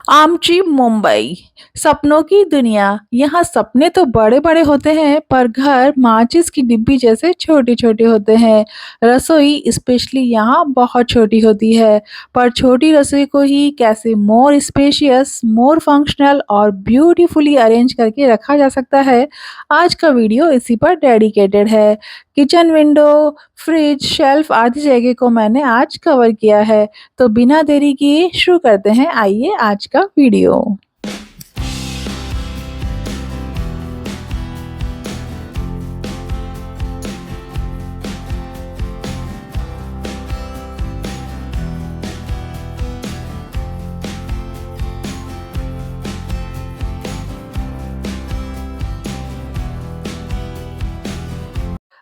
आमची मुंबई, सपनों की दुनिया। यहाँ सपने तो बड़े-बड़े होते हैं पर घर माचिस की डिब्बी जैसे छोटे-छोटे होते हैं। रसोई स्पेशली यहाँ बहुत छोटी होती है, पर छोटी रसोई को ही कैसे मोर स्पेशियस, मोर फंक्शनल और ब्यूटीफुली अरेंज करके रखा जा सकता है, आज का वीडियो इसी पर डेडिकेटेड है। किचन विंडो, फ्रिज, शेल्फ आदि जगह को मैंने आज कवर किया है। तो बिना देरी किए शुरू करते हैं, आइए आज का वीडियो।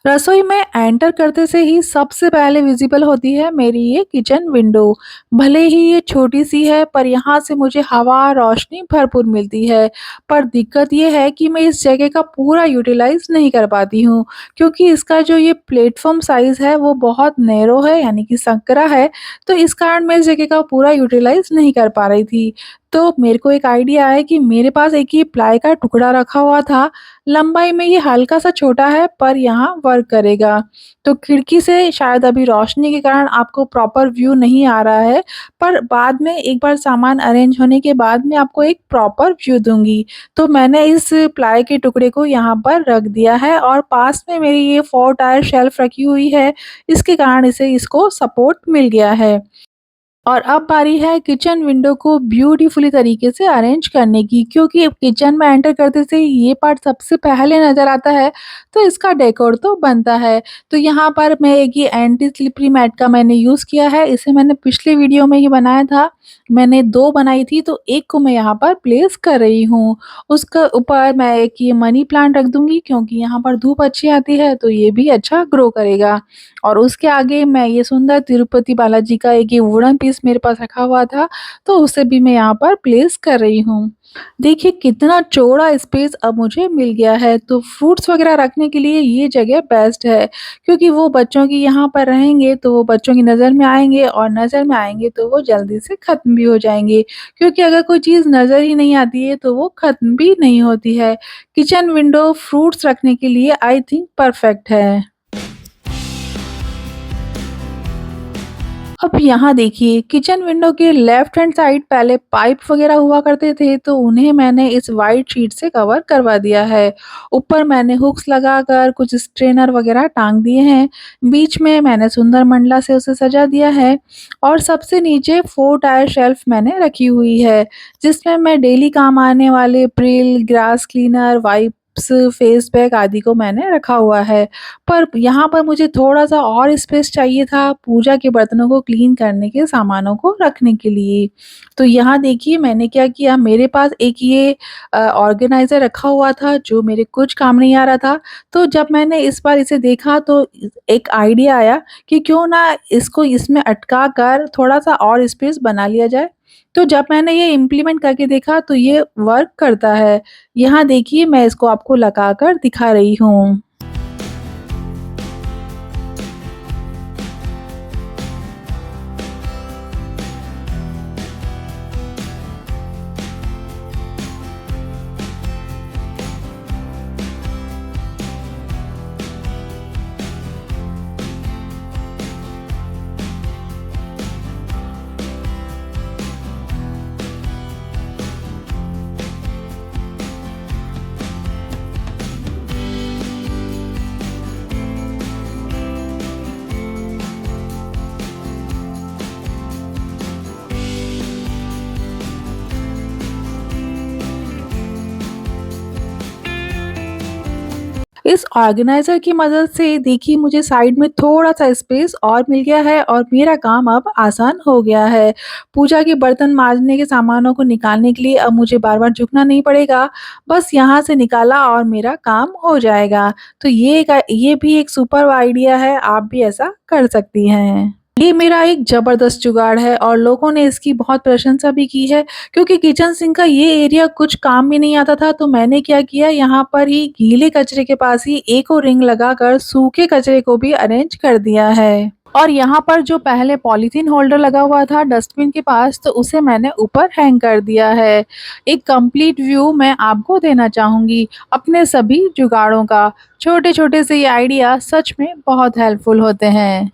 रसोई में एंटर करते से ही सबसे पहले विजिबल होती है मेरी ये किचन विंडो। भले ही ये छोटी सी है पर यहाँ से मुझे हवा रोशनी भरपूर मिलती है। पर दिक्कत ये है कि मैं इस जगह का पूरा यूटिलाइज नहीं कर पाती हूँ, क्योंकि इसका जो ये प्लेटफॉर्म साइज है वो बहुत नैरो है, यानी कि संकरा है। तो इस कारण मैं इस जगह का पूरा यूटिलाइज नहीं कर पा रही थी। तो मेरे को एक आइडिया आया कि मेरे पास एक ये प्लाई का टुकड़ा रखा हुआ था। लंबाई में ये हल्का-सा छोटा है पर यहाँ वर्क करेगा। तो खिड़की से शायद अभी रोशनी के कारण आपको प्रॉपर व्यू नहीं आ रहा है, पर बाद में एक बार सामान अरेंज होने के बाद मैं आपको एक प्रॉपर व्यू दूँगी। तो मैंने इस प्लाई के टुकड़े को यहाँ पर रख दिया है और पास में मेरी ये 4 टायर शेल्फ रखी हुई है, इसके कारण इसे इसको सपोर्ट मिल गया है। और अब बारी है किचन विंडो को ब्यूटीफुली तरीके से अरेंज करने की, क्योंकि किचन में एंटर करते से ये पार्ट सबसे पहले नज़र आता है, तो इसका डेकोर तो बनता है। तो यहाँ पर मैं एक ये एंटी स्लिपरी मैट का मैंने यूज़ किया है, इसे मैंने पिछले वीडियो में ही बनाया था। मैंने 2 बनाई थी तो 1 को मैं यहाँ पर प्लेस कर रही हूँ। उसके ऊपर मैं एक ये मनी प्लांट रख दूँगी, क्योंकि यहाँ पर धूप अच्छी आती है तो ये भी अच्छा ग्रो करेगा। और उसके आगे मैं ये सुंदर तिरुपति बालाजी का एक ये वुडन पीस मेरे पास रखा हुआ था, तो उसे भी मैं यहाँ पर प्लेस कर रही हूँ। देखिए कितना चौड़ा स्पेस अब मुझे मिल गया है, तो फ्रूट्स वगैरह रखने के लिए ये जगह बेस्ट है, क्योंकि वो बच्चों की यहाँ पर रहेंगे तो वो बच्चों की नज़र में आएँगे और नज़र में आएँगे तो वो जल्दी से ख़त्म भी हो जाएँगे, क्योंकि अगर कोई चीज़ नज़र ही नहीं आती है तो वो ख़त्म भी नहीं होती है। किचन विंडो फ्रूट्स रखने के लिए आई थिंक परफेक्ट है। अब यहाँ देखिए किचन विंडो के लेफ्ट हैंड साइड पहले पाइप वगैरह हुआ करते थे, तो उन्हें मैंने इस वाइट शीट से कवर करवा दिया है। ऊपर मैंने हुक्स लगाकर कुछ स्ट्रेनर वगैरह टांग दिए हैं। बीच में मैंने सुंदर मंडला से उसे सजा दिया है और सबसे नीचे 4 टायर शेल्फ मैंने रखी हुई है, जिसमें मैं डेली काम आने वाले Pril, grass cleaner, wipes, face pack आदि को मैंने रखा हुआ है। पर यहाँ पर मुझे थोड़ा-सा और स्पेस चाहिए था पूजा के बर्तनों को क्लीन करने के सामानों को रखने के लिए। तो यहाँ देखिए मैंने क्या किया, मेरे पास एक ये ऑर्गेनाइज़र रखा हुआ था जो मेरे कुछ काम नहीं आ रहा था। तो जब मैंने इस बार इसे देखा तो एक आइडिया आया कि क्यों ना इसको इसमें अटका कर थोड़ा-सा और स्पेस बना लिया जाए। तो जब मैंने ये इम्प्लीमेंट करके देखा तो ये वर्क करता है। यहाँ देखिए मैं इसको आपको लगाकर दिखा रही हूँ। इस ऑर्गेनाइज़र की मदद से देखिए मुझे साइड में थोड़ा-सा स्पेस और मिल गया है और मेरा काम अब आसान हो गया है। पूजा के बर्तन माँजने के सामानों को निकालने के लिए अब मुझे बार-बार झुकना नहीं पड़ेगा, बस यहाँ से निकाला और मेरा काम हो जाएगा। तो ये भी एक सुपर्ब आइडिया है, आप भी ऐसा कर सकती हैं। ये मेरा एक ज़बरदस्त जुगाड़ है और लोगों ने इसकी बहुत प्रशंसा भी की है, क्योंकि किचन सिंक का ये एरिया कुछ काम में नहीं आता था, तो मैंने क्या किया, यहाँ पर ही गीले कचरे के पास ही एक और रिंग लगाकर सूखे कचरे को भी अरेंज कर दिया है। और यहाँ पर जो पहले पॉलीथीन होल्डर लगा हुआ था डस्टबिन के पास, तो उसे मैंने ऊपर हैंग कर दिया है। एक कंप्लीट व्यू मैं आपको देना चाहूँगी अपने सभी जुगाड़ों का। छोटे-छोटे से ये आइडिया सच में बहुत हेल्पफुल होते हैं।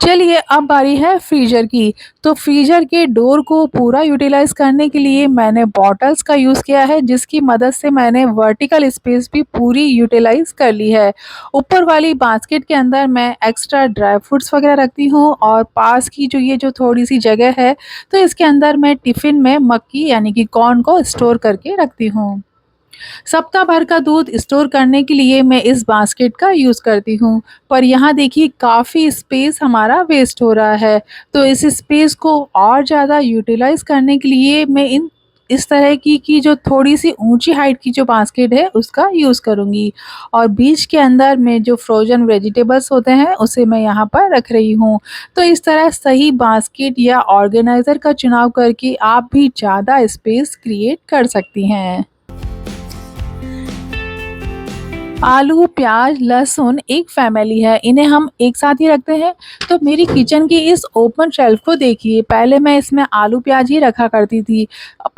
चलिए अब बारी है फ्रीज़र की। तो फ्रीज़र के डोर को पूरा यूटिलाइज़ करने के लिए मैंने बॉटल्स का यूज़ किया है, जिसकी मदद से मैंने वर्टिकल स्पेस भी पूरी यूटिलाइज़ कर ली है। ऊपर वाली बास्केट के अंदर मैं एक्स्ट्रा ड्राई फ्रूट्स वग़ैरह रखती हूँ और पास की जो ये जो थोड़ी-सी जगह है, तो इसके अंदर मैं टिफ़िन में मक्की यानी कि कॉर्न को स्टोर करके रखती हूँ। सप्ताह भर का दूध स्टोर करने के लिए मैं इस बास्केट का यूज़ करती हूँ, पर यहाँ देखिए काफ़ी स्पेस हमारा वेस्ट हो रहा है। तो इस स्पेस को और ज़्यादा यूटिलाइज़ करने के लिए मैं इन इस तरह की जो थोड़ी-सी ऊँची हाइट की जो बास्केट है उसका यूज़ करूँगी और बीच के अंदर में जो फ्रोज़न वेजिटेबल्स होते हैं उसे मैं यहाँ पर रख रही हूँ। तो इस तरह सही बास्केट या ऑर्गेनाइज़र का चुनाव करके आप भी ज़्यादा स्पेस क्रिएट कर सकती हैं। आलू, प्याज, लहसुन एक फैमिली है, इन्हें हम एक साथ ही रखते हैं। तो मेरी किचन की इस ओपन शेल्फ को देखिए, पहले मैं इसमें आलू, प्याज ही रखा करती थी,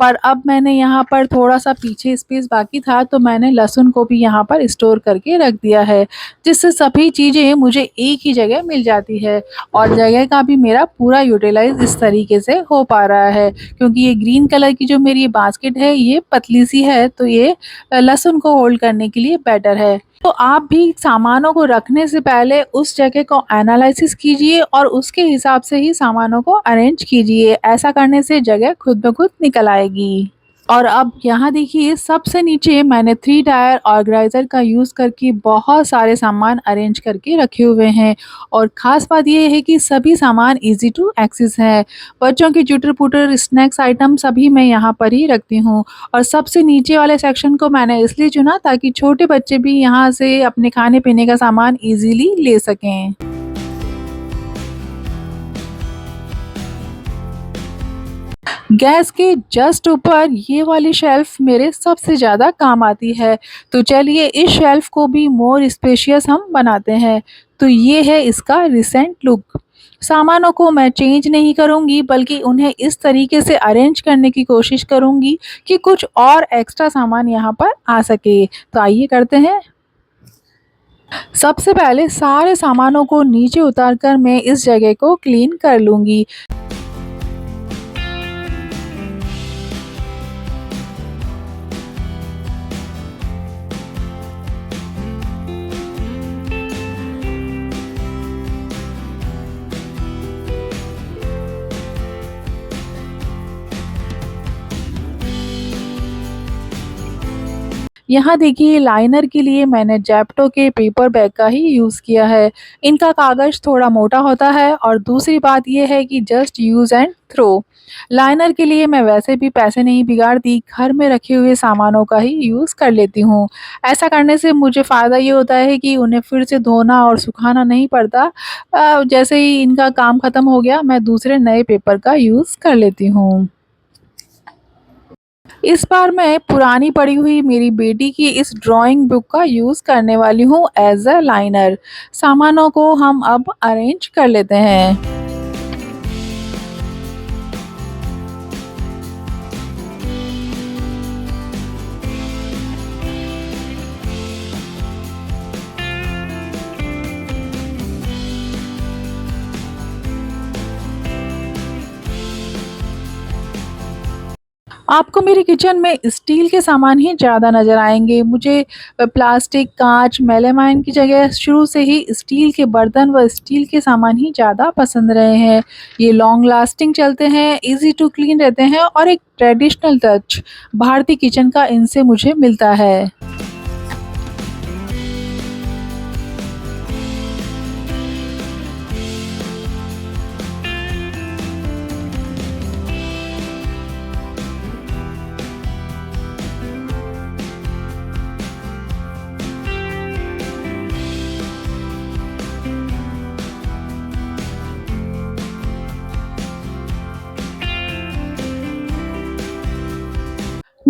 पर अब मैंने यहाँ पर थोड़ा-सा पीछे स्पेस बाकी था, तो मैंने लहसुन को भी यहाँ पर स्टोर करके रख दिया है, जिससे सभी चीज़ें मुझे एक ही जगह मिल जाती है और जगह का भी मेरा पूरा यूटिलाइज़ इस तरीके से हो पा रहा है। क्योंकि ये ग्रीन कलर की जो मेरी बास्केट है, ये पतली-सी है, तो ये लहसुन को होल्ड करने के लिए बेटर है। तो आप भी सामानों को रखने से पहले उस जगह को एनालिसिस कीजिए और उसके हिसाब से ही सामानों को अरेंज कीजिए। ऐसा करने से जगह खुद ब खुद निकल आएगी। और अब यहाँ देखिए सबसे नीचे मैंने 3 टायर ऑर्गेनाइज़र का यूज़ करके बहुत सारे सामान अरेंज करके रखे हुए हैं और ख़ास बात ये है कि सभी सामान ईज़ी टू एक्सेस है। बच्चों के चुटर-पुटर स्नैक्स आइटम सभी मैं यहाँ पर ही रखती हूँ और सबसे नीचे वाले सेक्शन को मैंने इसलिए चुना ताकि छोटे बच्चे भी यहाँ से अपने खाने-पीने का सामान ईज़िली ले सकें। गैस के जस्ट ऊपर ये वाली शेल्फ मेरे सबसे ज़्यादा काम आती है। तो चलिए इस शेल्फ को भी मोर स्पेशियस हम बनाते हैं। तो ये है इसका रिसेंट लुक। सामानों को मैं चेंज नहीं करूँगी बल्कि उन्हें इस तरीके से अरेंज करने की कोशिश करूँगी कि कुछ और एक्स्ट्रा सामान यहाँ पर आ सके। तो आइए करते हैं। सबसे पहले सारे सामानों को नीचे उतार कर मैं इस जगह को क्लीन कर लूँगी। यहाँ देखिए लाइनर के लिए मैंने ज़ेप्टो के पेपर बैग का ही यूज़ किया है। इनका कागज़ थोड़ा मोटा होता है और दूसरी बात ये है कि just use and throw. Liner के लिए मैं वैसे भी पैसे नहीं बिगाड़ती, घर में रखे हुए सामानों का ही यूज़ कर लेती हूँ। ऐसा करने से मुझे फ़ायदा ये होता है कि उन्हें फिर से धोना और सुखाना नहीं पड़ता। जैसे ही इनका काम ख़त्म हो गया, मैं दूसरे नए पेपर का यूज़ कर लेती हूँ। इस बार मैं पुरानी पड़ी हुई मेरी बेटी की इस ड्राइंग बुक का यूज़ करने वाली हूँ एज़ अ लाइनर। सामानों को हम अब अरेंज कर लेते हैं। आपको मेरे किचन में स्टील के सामान ही ज़्यादा नज़र आएँगे। मुझे प्लास्टिक, काँच, मेलामाइन की जगह शुरू से ही स्टील के बर्तन व स्टील के सामान ही ज़्यादा पसंद रहे हैं। ये लॉन्ग लास्टिंग चलते हैं, ईज़ी टू क्लीन रहते हैं और एक ट्रेडिशनल टच भारतीय किचन का इनसे मुझे मिलता है।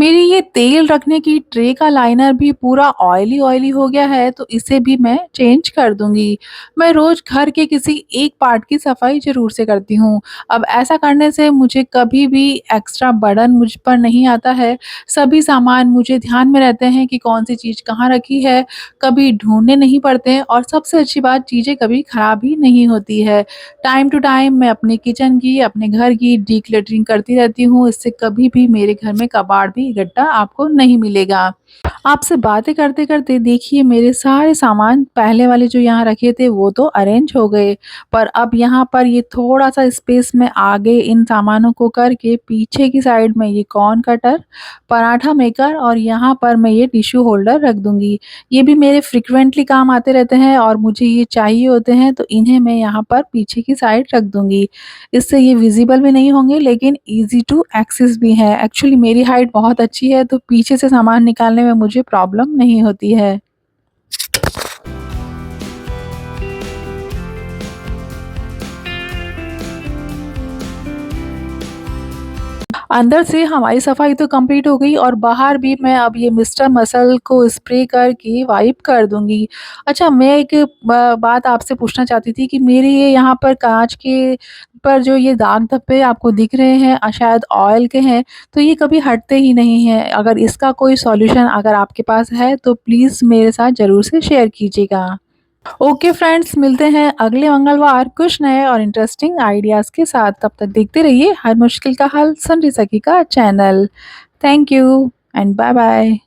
मेरी ये तेल रखने की ट्रे का लाइनर भी पूरा ऑयली-ऑयली हो गया है, तो इसे भी मैं चेंज कर दूँगी। मैं रोज़ घर के किसी एक पार्ट की सफाई ज़रूर से करती हूँ। अब ऐसा करने से मुझे कभी भी एक्स्ट्रा बर्डन मुझ पर नहीं आता है। सभी सामान मुझे ध्यान में रहते हैं कि कौन-सी चीज़ कहाँ रखी है, कभी ढूँढने नहीं पड़ते हैं और सबसे अच्छी बात चीज़ें कभी खराब ही नहीं होती है। टाइम टू टाइम मैं अपने किचन की, अपने घर की डिक्लटरिंग करती रहती हूँ, इससे कभी भी मेरे घर में कबाड़ भी गड्ढा आपको नहीं मिलेगा। आपसे बातें करते-करते देखिए मेरे सारे सामान पहले वाले जो यहाँ रखे थे वो तो अरेंज हो गए, पर अब यहाँ पर ये थोड़ा-सा स्पेस में आगे इन सामानों को करके पीछे की साइड में ये कॉर्न कटर, पराठा मेकर और यहाँ पर मैं ये टिश्यू होल्डर रख दूँगी। ये भी मेरे फ्रीक्वेंटली काम आते रहते हैं और मुझे ये चाहिए होते हैं तो इन्हें मैं यहाँ पर पीछे की साइड रख दूँगी। इससे ये विज़िबल भी नहीं होंगे लेकिन ईज़ी टू एक्सेस भी है। एक्चुअली मेरी हाइट बहुत अच्छी है तो पीछे से सामान निकालने में मुझे प्रॉब्लम नहीं होती है। अंदर से हमारी सफाई तो कंप्लीट हो गई और बाहर भी मैं अब ये मिस्टर मसल को स्प्रे करके वाइप कर दूँगी। अच्छा मैं एक बात आपसे पूछना चाहती थी कि मेरे ये यहाँ पर काँच के पर जो ये दाग धब्बे आपको दिख रहे हैं शायद ऑयल के हैं, तो ये कभी हटते ही नहीं हैं। अगर इसका कोई सॉल्यूशन अगर आपके पास है तो प्लीज़ मेरे साथ ज़रूर से शेयर कीजिएगा। ओके फ्रेंड्स, मिलते हैं अगले मंगलवार कुछ नए और इंटरेस्टिंग आइडियाज़ के साथ। तब तक देखते रहिए हर मुश्किल का हल सनरी सखी का channel. Thank you and bye bye.